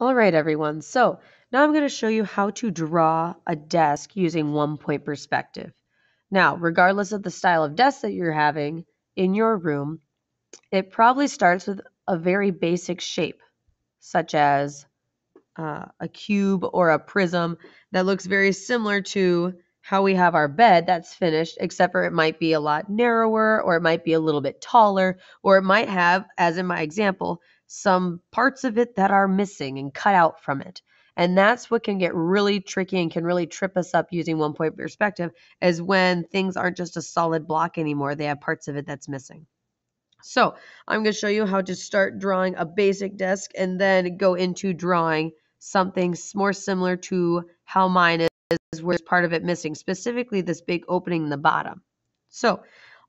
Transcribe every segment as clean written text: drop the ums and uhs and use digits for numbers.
All right, everyone. So now I'm going to show you how to draw a desk using 1-point perspective. Now, regardless of the style of desk that you're having in your room, it probably starts with a very basic shape, such as a cube or a prism that looks very similar to how we have our bed that's finished, except for it might be a lot narrower, or it might be a little bit taller, or it might have, as in my example, some parts of it that are missing and cut out from it. And that's what can get really tricky and can really trip us up using 1-point perspective, is when things aren't just a solid block anymore. They have parts of it that's missing. So I'm going to show you how to start drawing a basic desk and then go into drawing something more similar to how mine is, where there's part of it missing, specifically this big opening in the bottom. So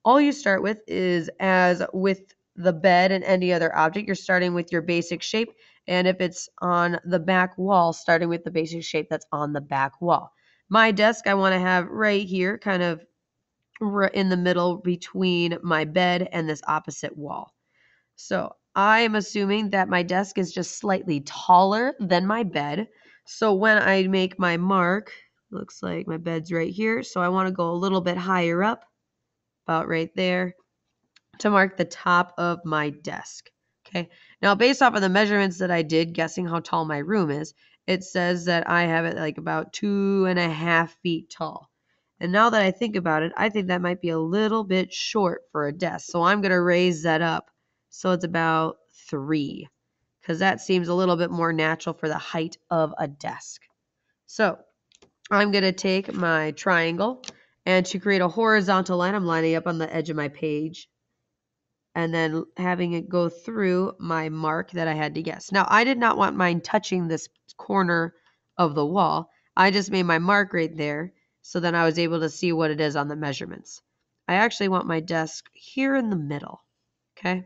all you start with is, as with the bed and any other object, you're starting with your basic shape. And if it's on the back wall, starting with the basic shape that's on the back wall. My desk I want to have right here, kind of in the middle between my bed and this opposite wall. So I am assuming that my desk is just slightly taller than my bed. So when I make my mark, looks like my bed's right here. So I want to go a little bit higher up, about right there, to mark the top of my desk. Okay. Now, based off of the measurements that I did, guessing how tall my room is, it says that I have it like about 2.5 feet tall. And now that I think about it, I think that might be a little bit short for a desk. So I'm going to raise that up so it's about 3, because that seems a little bit more natural for the height of a desk. So I'm going to take my triangle, and to create a horizontal line, I'm lining up on the edge of my page and then having it go through my mark that I had to guess. Now, I did not want mine touching this corner of the wall. I just made my mark right there, so then I was able to see what it is on the measurements. I actually want my desk here in the middle, okay?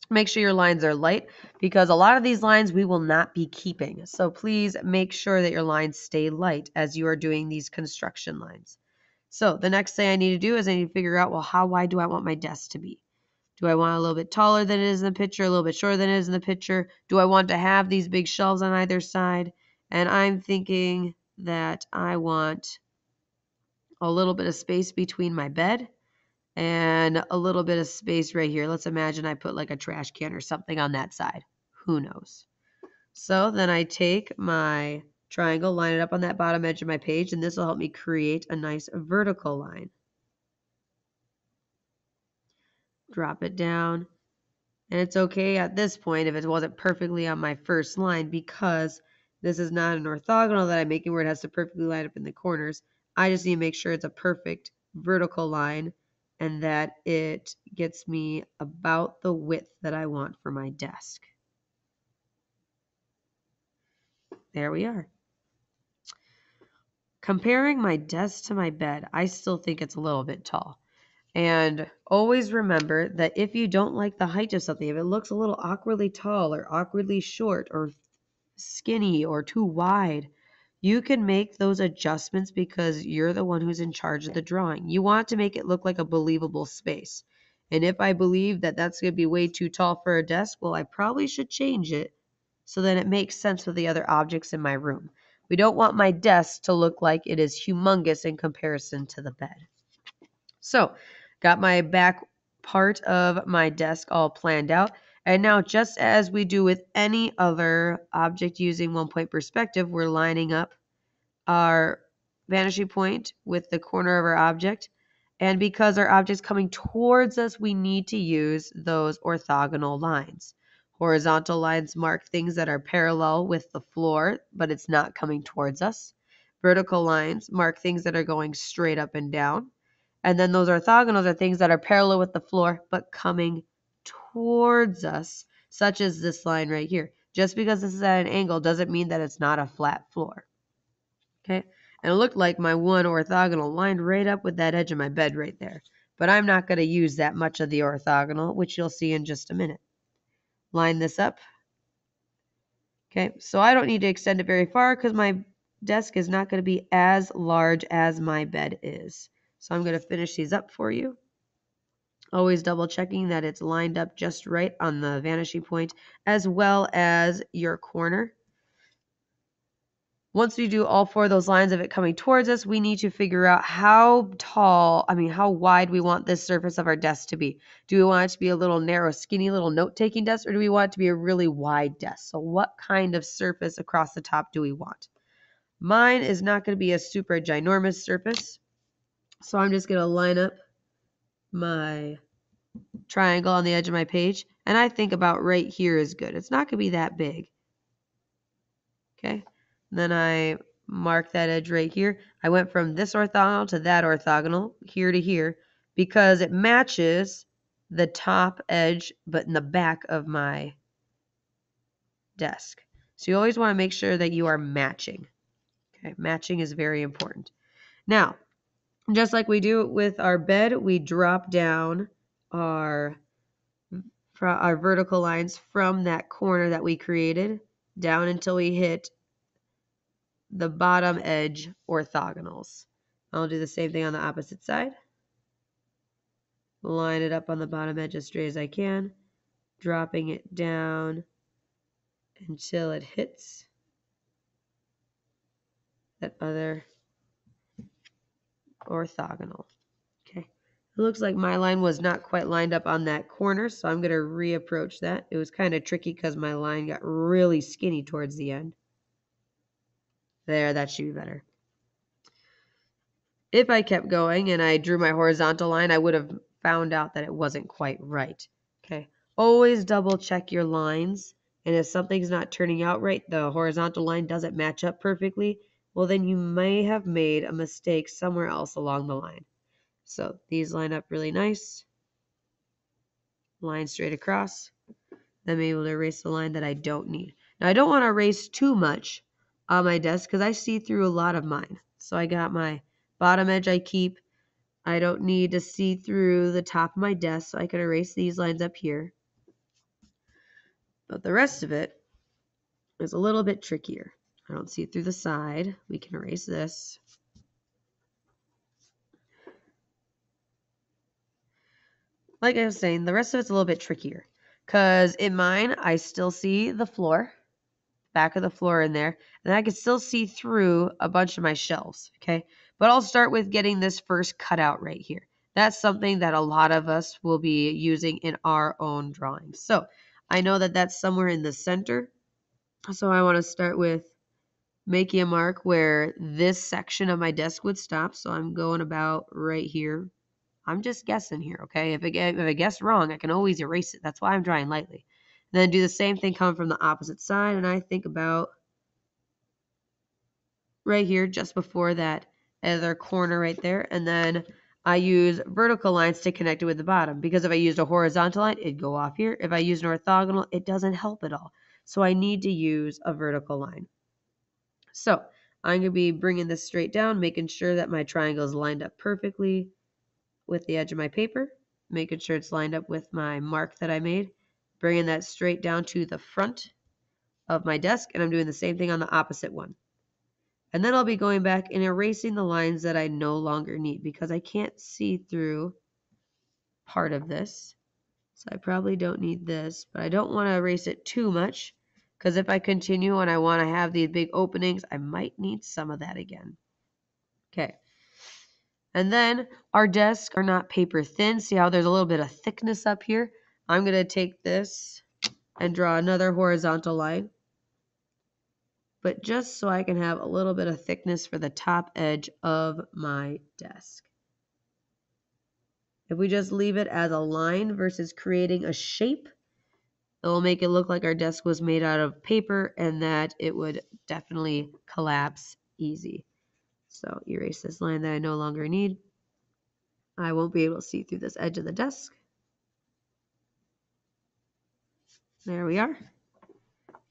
Make sure your lines are light, because a lot of these lines we will not be keeping. So please make sure that your lines stay light as you are doing these construction lines. So the next thing I need to do is I need to figure out, well, how wide do I want my desk to be? Do I want a little bit taller than it is in the picture, a little bit shorter than it is in the picture? Do I want to have these big shelves on either side? And I'm thinking that I want a little bit of space between my bed and a little bit of space right here. Let's imagine I put like a trash can or something on that side. Who knows? So then I take my triangle, line it up on that bottom edge of my page, and this will help me create a nice vertical line. Drop it down. And it's okay at this point if it wasn't perfectly on my first line, because this is not an orthogonal that I'm making where it has to perfectly line up in the corners. I just need to make sure it's a perfect vertical line and that it gets me about the width that I want for my desk. There we are. Comparing my desk to my bed, I still think it's a little bit tall. And always remember that if you don't like the height of something, if it looks a little awkwardly tall or awkwardly short or skinny or too wide, you can make those adjustments because you're the one who's in charge of the drawing. You want to make it look like a believable space. And if I believe that that's going to be way too tall for a desk, well, I probably should change it so that it makes sense with the other objects in my room. We don't want my desk to look like it is humongous in comparison to the bed. So, got my back part of my desk all planned out. And now, just as we do with any other object using 1-point perspective, we're lining up our vanishing point with the corner of our object. And because our object's coming towards us, we need to use those orthogonal lines. Horizontal lines mark things that are parallel with the floor, but it's not coming towards us. Vertical lines mark things that are going straight up and down. And then those orthogonals are things that are parallel with the floor, but coming towards us, such as this line right here. Just because this is at an angle doesn't mean that it's not a flat floor. Okay, and it looked like my one orthogonal lined right up with that edge of my bed right there. But I'm not going to use that much of the orthogonal, which you'll see in just a minute. Line this up. Okay, so I don't need to extend it very far because my desk is not going to be as large as my bed is. So I'm going to finish these up for you. Always double checking that it's lined up just right on the vanishing point as well as your corner. Once we do all 4 of those lines of it coming towards us, we need to figure out how wide we want this surface of our desk to be. Do we want it to be a little narrow, skinny little note-taking desk, or do we want it to be a really wide desk? So what kind of surface across the top do we want? Mine is not going to be a super ginormous surface, so I'm just going to line up my triangle on the edge of my page, and I think about right here is good. It's not going to be that big. Okay, and then I mark that edge right here. I went from this orthogonal to that orthogonal, here to here, because it matches the top edge, but in the back of my desk. So you always want to make sure that you are matching. Okay, matching is very important. Now, just like we do with our bed, we drop down our vertical lines from that corner that we created down until we hit the bottom edge orthogonals. I'll do the same thing on the opposite side. Line it up on the bottom edge as straight as I can, dropping it down until it hits that other orthogonal. Okay. It looks like my line was not quite lined up on that corner, so I'm going to reapproach that. It was kind of tricky because my line got really skinny towards the end. There, that should be better. If I kept going and I drew my horizontal line, I would have found out that it wasn't quite right. Okay, always double check your lines, and if something's not turning out right, the horizontal line doesn't match up perfectly, well then you may have made a mistake somewhere else along the line. So these line up really nice, line straight across. Then I'm able to erase the line that I don't need. Now I don't want to erase too much on my desk because I see through a lot of mine. So I got my bottom edge I keep. I don't need to see through the top of my desk, so I can erase these lines up here. But the rest of it is a little bit trickier. I don't see through the side. We can erase this. Like I was saying, the rest of it's a little bit trickier. Because in mine, I still see the floor, back of the floor in there, and I can still see through a bunch of my shelves, okay? But I'll start with getting this first cutout right here. That's something that a lot of us will be using in our own drawings. So I know that that's somewhere in the center. So I want to start with making a mark where this section of my desk would stop. So I'm going about right here. I'm just guessing here, okay? If I guess wrong, I can always erase it. That's why I'm drawing lightly. And then do the same thing coming from the opposite side, and I think about right here just before that other corner right there, and then I use vertical lines to connect it with the bottom, because if I used a horizontal line, it'd go off here. If I use an orthogonal, it doesn't help at all. So I need to use a vertical line. So I'm going to be bringing this straight down, making sure that my triangle is lined up perfectly with the edge of my paper, making sure it's lined up with my mark that I made, bringing that straight down to the front of my desk, and I'm doing the same thing on the opposite one. And then I'll be going back and erasing the lines that I no longer need because I can't see through part of this. So I probably don't need this, but I don't want to erase it too much because if I continue and I want to have these big openings, I might need some of that again. Okay. And then our desks are not paper thin. See how there's a little bit of thickness up here? I'm going to take this and draw another horizontal line, but just so I can have a little bit of thickness for the top edge of my desk. If we just leave it as a line versus creating a shape, it will make it look like our desk was made out of paper and that it would definitely collapse easy. So erase this line that I no longer need. I won't be able to see through this edge of the desk. There we are.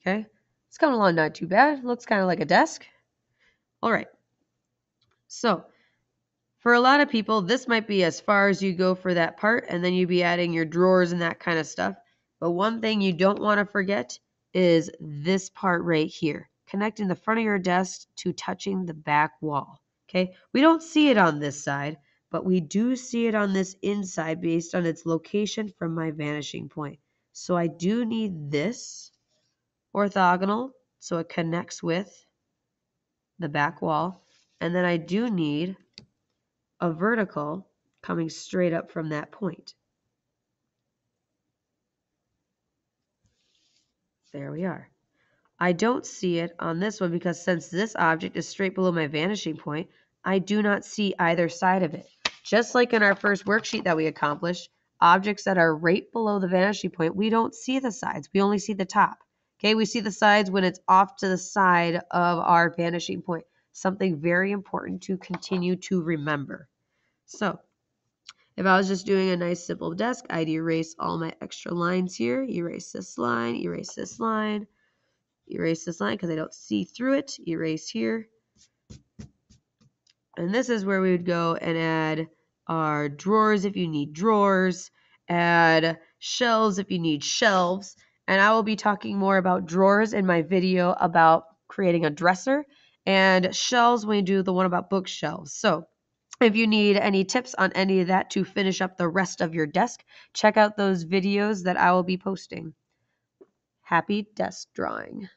Okay. It's coming along not too bad. Looks kind of like a desk. All right. So for a lot of people, this might be as far as you go for that part, and then you'd be adding your drawers and that kind of stuff. But one thing you don't want to forget is this part right here, connecting the front of your desk to touching the back wall. Okay, we don't see it on this side, but we do see it on this inside based on its location from my vanishing point. So I do need this orthogonal so it connects with the back wall, and then I do need a vertical coming straight up from that point. There we are. I don't see it on this one because since this object is straight below my vanishing point, I do not see either side of it. Just like in our first worksheet that we accomplished, objects that are right below the vanishing point, we don't see the sides. We only see the top. Okay, we see the sides when it's off to the side of our vanishing point. Something very important to continue to remember. So, if I was just doing a nice simple desk, I'd erase all my extra lines here. Erase this line, erase this line. Erase this line because I don't see through it. Erase here. And this is where we would go and add our drawers if you need drawers, add shelves if you need shelves. And I will be talking more about drawers in my video about creating a dresser, and shelves when we do the one about bookshelves. So if you need any tips on any of that to finish up the rest of your desk, check out those videos that I will be posting. Happy desk drawing.